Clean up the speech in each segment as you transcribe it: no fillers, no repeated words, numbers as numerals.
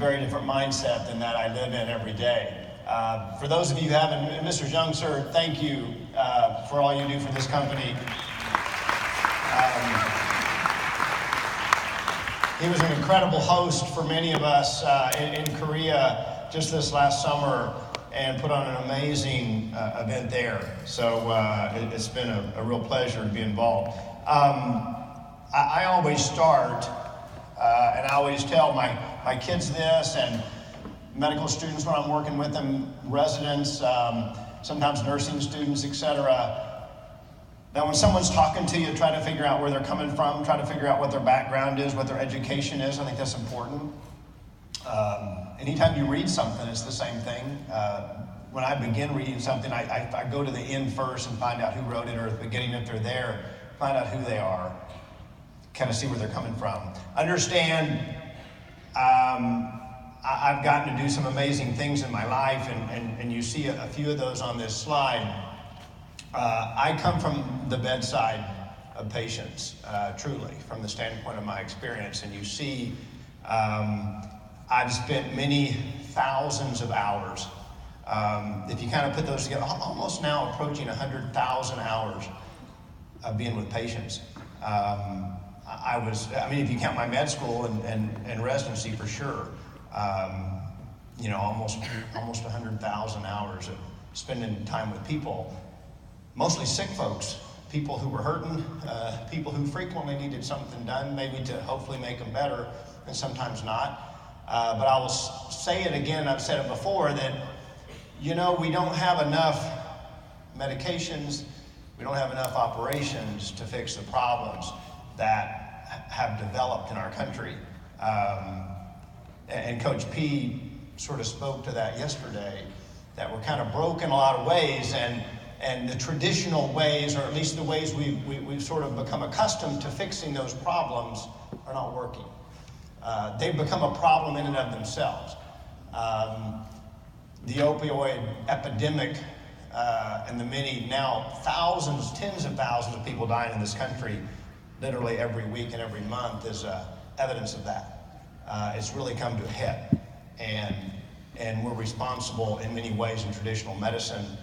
very different mindset than that I live in every day. For those of you who haven't, Mr. Young, sir, thank you for all you do for this company. He was an incredible host for many of us in Korea just this last summer and put on an amazing event there. So it's been a real pleasure to be involved. I always start, and I always tell my kids this, and medical students when I'm working with them, residents, sometimes nursing students, etc., that when someone's talking to you, try to figure out where they're coming from, try to figure out what their background is, what their education is. I think that's important. Anytime you read something, it's the same thing. When I begin reading something, I go to the end first and find out who wrote it, or at the beginning if they're there, find out who they are, kind of see where they're coming from. Understand, I've gotten to do some amazing things in my life, and you see a few of those on this slide. I come from the bedside of patients, truly, from the standpoint of my experience, and you see I've spent many thousands of hours. If you kind of put those together, almost now approaching 100,000 hours of being with patients. If you count my med school and residency for sure, almost 100,000 hours of spending time with people, mostly sick folks, people who were hurting, people who frequently needed something done, maybe to hopefully make them better, and sometimes not. But I will say it again, I've said it before, that, we don't have enough medications, we don't have enough operations to fix the problems that have developed in our country. And Coach P sort of spoke to that yesterday, that we're kind of broke in a lot of ways, and the traditional ways, or at least the ways we've sort of become accustomed to fixing those problems, are not working. They've become a problem in and of themselves. The opioid epidemic and the many now thousands, tens of thousands of people dying in this country literally every week and every month is evidence of that. It's really come to a head, and we're responsible in many ways in traditional medicine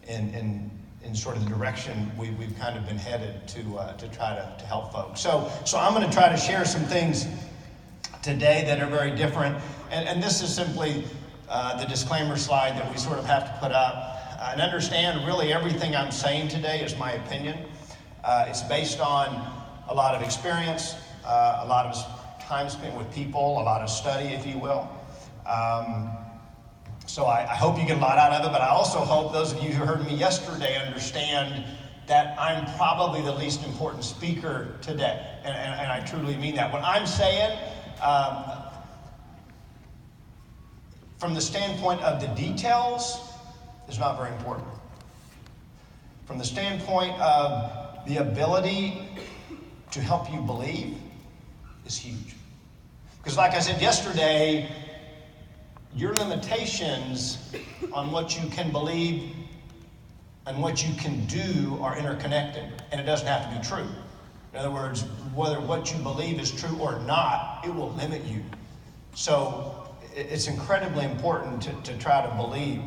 in sort of the direction we've kind of been headed to try to help folks. So I'm going to try to share some things today that are very different, and this is simply the disclaimer slide that we sort of have to put up. And understand, really everything I'm saying today is my opinion. It's based on a lot of experience, a lot of time spent with people, a lot of study, if you will. So I hope you get a lot out of it, but I also hope those of you who heard me yesterday understand that I'm probably the least important speaker today, and I truly mean that. What I'm saying, from the standpoint of the details, is not very important. From the standpoint of the ability to help you believe, is huge. Because like I said yesterday, your limitations on what you can believe and what you can do are interconnected, and it doesn't have to be true. In other words, whether what you believe is true or not, it will limit you. So it's incredibly important to try to believe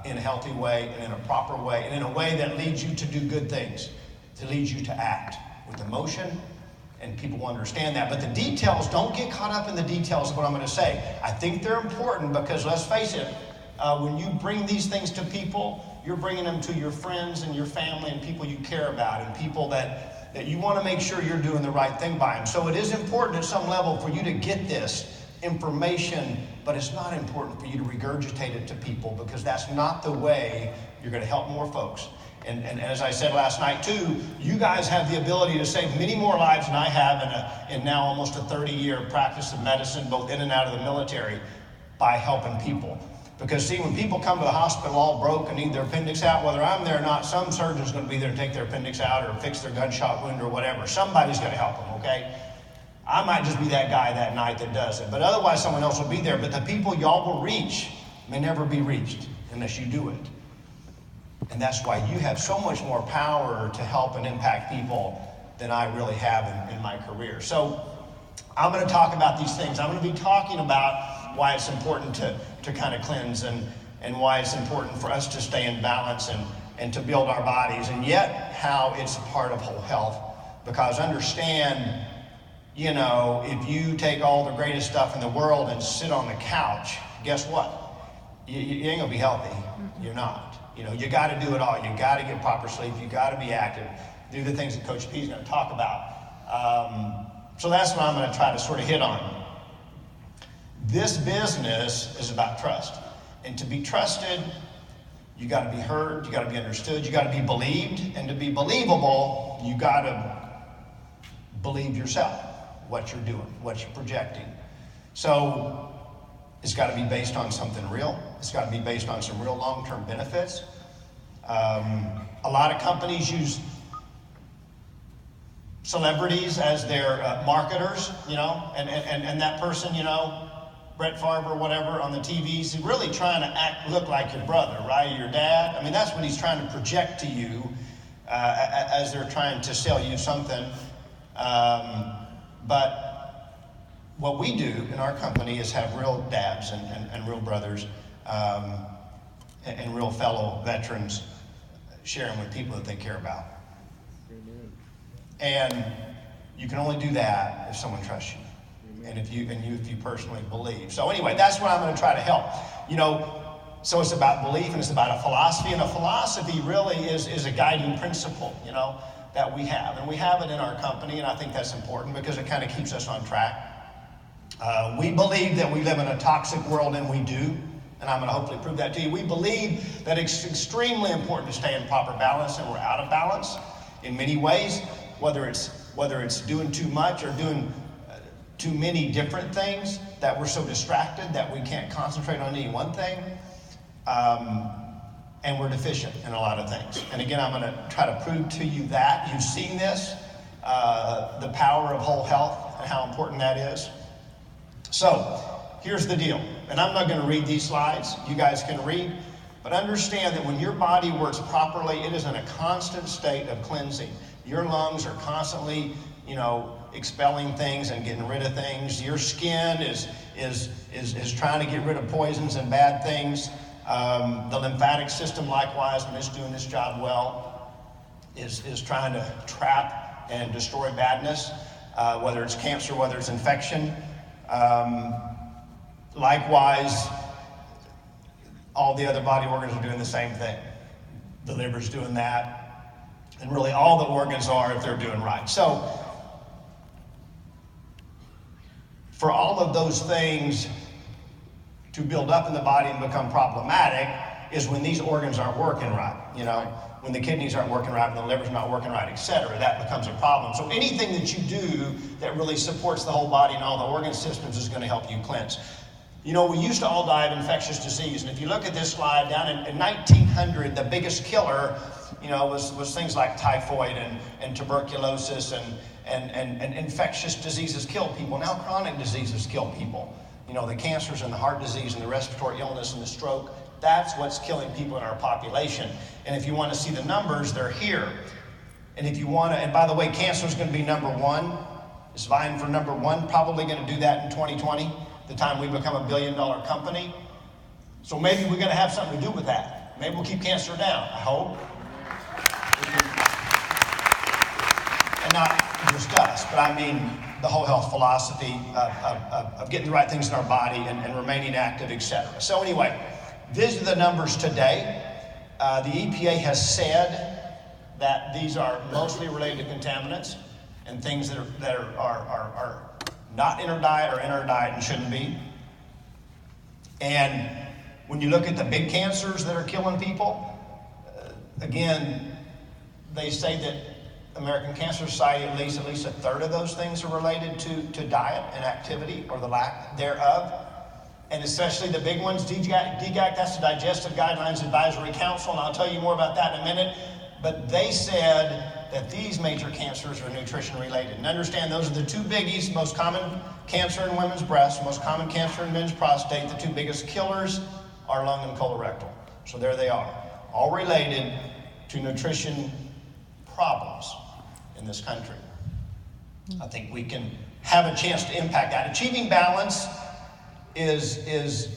in a healthy way and in a proper way and in a way that leads you to do good things, that leads you to act with emotion, and people will understand that. But the details, don't get caught up in the details of what I'm going to say. I think they're important because, let's face it, when you bring these things to people, you're bringing them to your friends and your family and people you care about and people that you want to make sure you're doing the right thing by them. So it is important at some level for you to get this information, but it's not important for you to regurgitate it to people, because that's not the way you're going to help more folks. And as I said last night too, you guys have the ability to save many more lives than I have in now almost a 30-year practice of medicine, both in and out of the military, by helping people. Because see, when people come to the hospital all broke and need their appendix out, whether I'm there or not, some surgeon's going to be there to take their appendix out or fix their gunshot wound or whatever. Somebody's going to help them, okay? I might just be that guy that night that does it, but otherwise someone else will be there. But the people y'all will reach may never be reached unless you do it. And that's why you have so much more power to help and impact people than I really have in my career. So I'm going to talk about these things. I'm going to be talking about why it's important to kind of cleanse and why it's important for us to stay in balance and to build our bodies, and yet how it's a part of whole health. Because understand, you know, if you take all the greatest stuff in the world and sit on the couch, guess what? You ain't gonna be healthy. You're not. You know, you got to do it all. You got to get proper sleep. You got to be active. Do the things that Coach P is going to talk about. So that's what I'm going to try to sort of hit on. This business is about trust, and to be trusted, you got to be heard. You got to be understood. You got to be believed, and to be believable, you got to believe yourself, what you're doing, what you're projecting. So it's got to be based on something real. It's got to be based on some real long-term benefits. A lot of companies use celebrities as their marketers, you know, and that person, you know, Brett Favre or whatever on the TV, is really trying to look like your brother, right? Or your dad. I mean, that's what he's trying to project to you as they're trying to sell you something. But what we do in our company is have real dads and real brothers and real fellow veterans sharing with people that they care about. Amen. And you can only do that if someone trusts you. Amen. And if you personally believe. So anyway, that's what I'm going to try to help. You know, so it's about belief and it's about a philosophy. And a philosophy really is a guiding principle, you know, that we have. And we have it in our company, and I think that's important because it kind of keeps us on track. We believe that we live in a toxic world, and we do. And I'm going to hopefully prove that to you. We believe that it's extremely important to stay in proper balance, and we're out of balance in many ways, whether it's doing too much or doing too many different things, that we're so distracted that we can't concentrate on any one thing. And we're deficient in a lot of things. And again, I'm going to try to prove to you that. You've seen this, the power of whole health and how important that is. So here's the deal. And I'm not going to read these slides. You guys can read. But understand that when your body works properly, it is in a constant state of cleansing. Your lungs are constantly, you know, expelling things and getting rid of things. Your skin is trying to get rid of poisons and bad things. The lymphatic system, likewise, when it's doing its job well, is trying to trap and destroy badness, whether it's cancer, whether it's infection. Likewise, all the other body organs are doing the same thing. The liver's doing that, and really all the organs are if they're doing right. So, for all of those things to build up in the body and become problematic is when these organs aren't working right, you know, when the kidneys aren't working right, when the liver's not working right, etc. That becomes a problem. So anything that you do that really supports the whole body and all the organ systems is going to help you cleanse. You know, we used to all die of infectious disease, and if you look at this slide, down in 1900, the biggest killer, you know, was things like typhoid and tuberculosis and infectious diseases kill people. Now chronic diseases kill people. You know, the cancers and the heart disease and the respiratory illness and the stroke, that's what's killing people in our population. And if you want to see the numbers, they're here. And if you want to, and by the way, cancer is going to be number one. It's vying for number one, probably going to do that in 2020, the time we become $1 billion company. So maybe we're going to have something to do with that. Maybe we'll keep cancer down, I hope. And not just us, but I mean the whole health philosophy of getting the right things in our body and remaining active, etc. So anyway, these are the numbers today. The EPA has said that these are mostly related to contaminants and things that are not in our diet or in our diet and shouldn't be. And when you look at the big cancers that are killing people, again, they say that American Cancer Society, at least a third of those things are related to diet and activity or the lack thereof. And especially the big ones, DGAC, that's the Digestive Guidelines Advisory Council, and I'll tell you more about that in a minute. But they said that these major cancers are nutrition related. And understand those are the two biggies: most common cancer in women's breasts, most common cancer in men's prostate. The two biggest killers are lung and colorectal. So there they are, all related to nutrition problems in this country. I think we can have a chance to impact that. Achieving balance is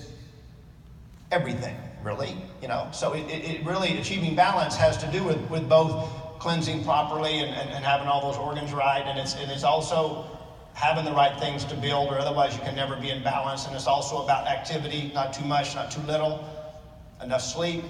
everything, really, you know. So it really, achieving balance has to do with both cleansing properly and having all those organs right, and it's also having the right things to build, or otherwise you can never be in balance. And it's also about activity, not too much, not too little, enough sleep,